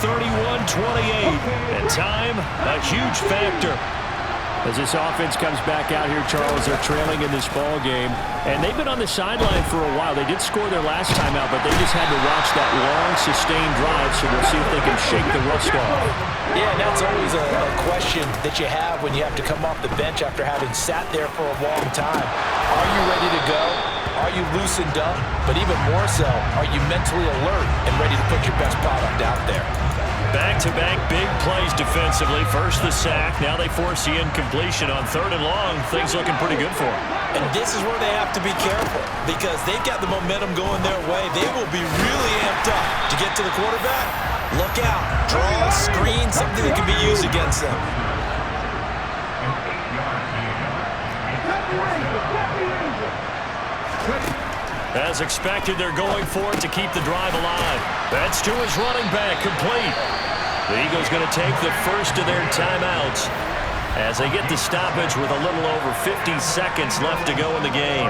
31-28. And time, a huge factor. As this offense comes back out here, Charles, they're trailing in this ball game. And they've been on the sideline for a while. They did score their last time out, but they just had to watch that long, sustained drive, so we'll see if they can shake the rust off. Yeah, and that's always a question that you have when you have to come off the bench after having sat there for a long time. Are you ready to go? Are you loosened up? But even more so, are you mentally alert and ready to put your best product out there? Back-to-back big plays defensively. First the sack. Now they force the incompletion on 3rd and long. Things looking pretty good for them. And this is where they have to be careful because they've got the momentum going their way. They will be really amped up to get to the quarterback. Look out. Draw, screen, something that can be used against them. As expected, they're going for it to keep the drive alive. That's to his running back, complete. The Eagles going to take the first of their timeouts as they get the stoppage with a little over 50 seconds left to go in the game.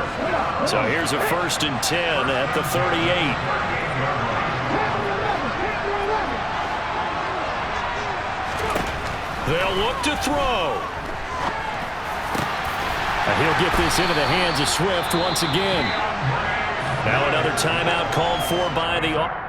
So here's a 1st and 10 at the 38. They'll look to throw. And he'll get this into the hands of Swift once again. Now another timeout called for by the...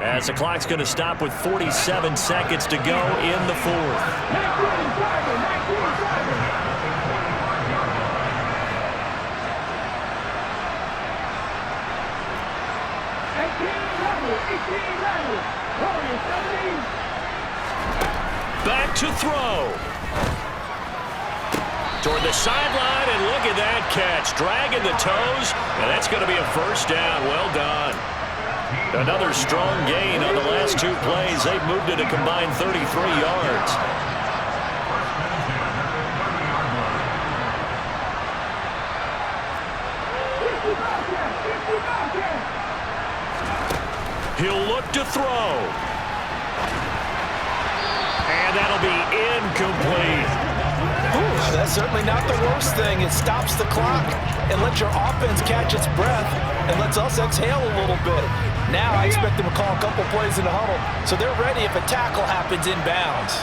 As the clock's going to stop with 47 seconds to go in the 4th. Back to throw. Toward the sideline, and look at that catch. Dragging the toes, and that's going to be a 1st down. Well done. Another strong gain on the last 2 plays. They've moved it a combined 33 yards. He'll look to throw. And that'll be incomplete. Ooh, that's certainly not the worst thing. It stops the clock and lets your offense catch its breath and lets us exhale a little bit. Now I expect them to call a couple plays in the huddle, so they're ready if a tackle happens inbounds.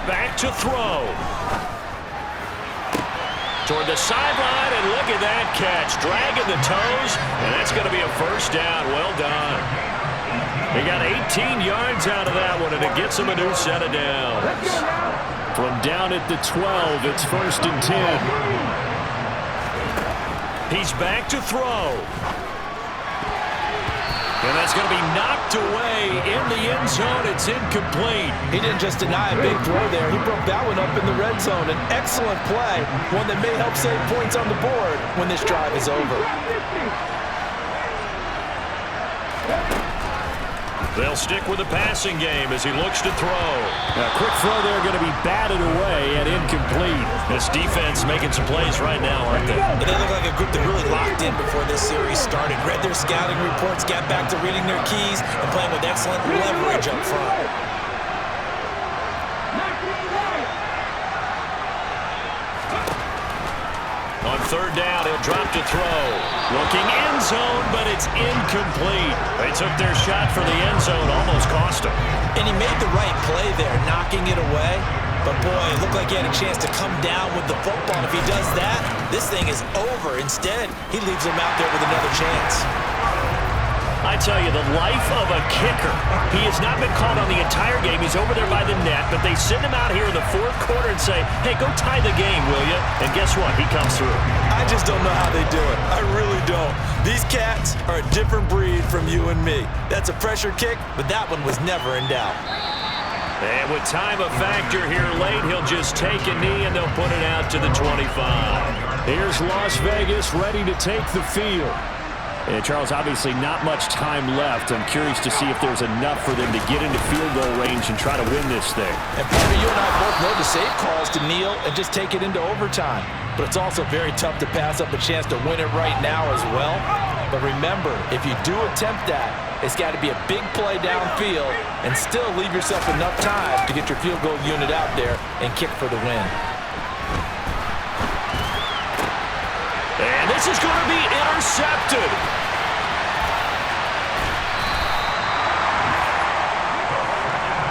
Back to throw. Toward the sideline, and look at that catch. Dragging the toes, and that's going to be a 1st down. Well done. They got 18 yards out of that one, and it gets them a new set of downs. From down at the 12, it's 1st and 10. He's back to throw. And that's going to be knocked away in the end zone. It's incomplete. He didn't just deny a big throw there. He broke that one up in the red zone. An excellent play, one that may help save points on the board when this drive is over. They'll stick with the passing game as he looks to throw. A quick throw there going to be batted away and incomplete. This defense making some plays right now, aren't they? And they look like a group that really locked in before this series started. Read their scouting reports, got back to reading their keys, and playing with excellent leverage up front. On 3rd down, he'll drop to throw. Looking end zone, but it's incomplete. They took their shot for the end zone, almost cost him. And he made the right play there, knocking it away. But, boy, it looked like he had a chance to come down with the football. If he does that, this thing is over. Instead, he leaves him out there with another chance. I tell you, the life of a kicker. He has not been called on the entire game. He's over there by the net, but they send him out here in the 4th quarter and say, hey, go tie the game, will you? And guess what? He comes through. I just don't know how they do it. I really don't. These cats are a different breed from you and me. That's a pressure kick, but that one was never in doubt. And with time a factor here late, he'll just take a knee and they'll put it out to the 25. Here's Las Vegas ready to take the field. And Charles, obviously not much time left. I'm curious to see if there's enough for them to get into field goal range and try to win this thing. And Parker, you and I both know the safe calls to kneel and just take it into overtime. but it's also very tough to pass up a chance to win it right now as well. But remember, if you do attempt that, it's got to be a big play downfield and still leave yourself enough time to get your field goal unit out there and kick for the win. And this is going to be intercepted.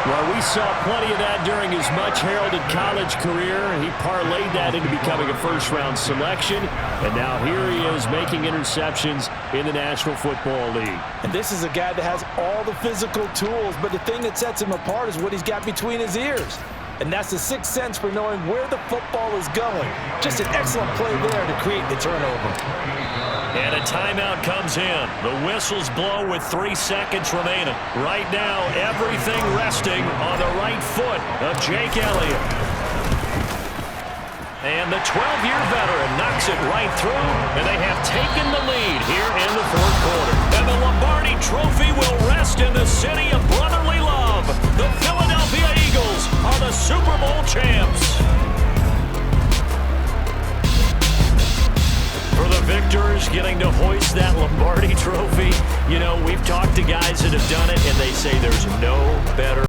Well, we saw plenty of that during his much-heralded college career. He parlayed that into becoming a first-round selection, and now here he is making interceptions in the National Football League. And this is a guy that has all the physical tools, but the thing that sets him apart is what he's got between his ears. And that's the sixth sense for knowing where the football is going. Just an excellent play there to create the turnover. And a timeout comes in. The whistles blow with 3 seconds remaining. Right now, everything resting on the right foot of Jake Elliott. And the 12-year veteran knocks it right through, and they have taken the lead here in the fourth quarter. And the Lombardi Trophy will rest in the city of brotherly love. The Philadelphia Eagles are the Super Bowl champs. For the victors getting to hoist that Lombardi Trophy, you know, we've talked to guys that have done it, and they say there's no better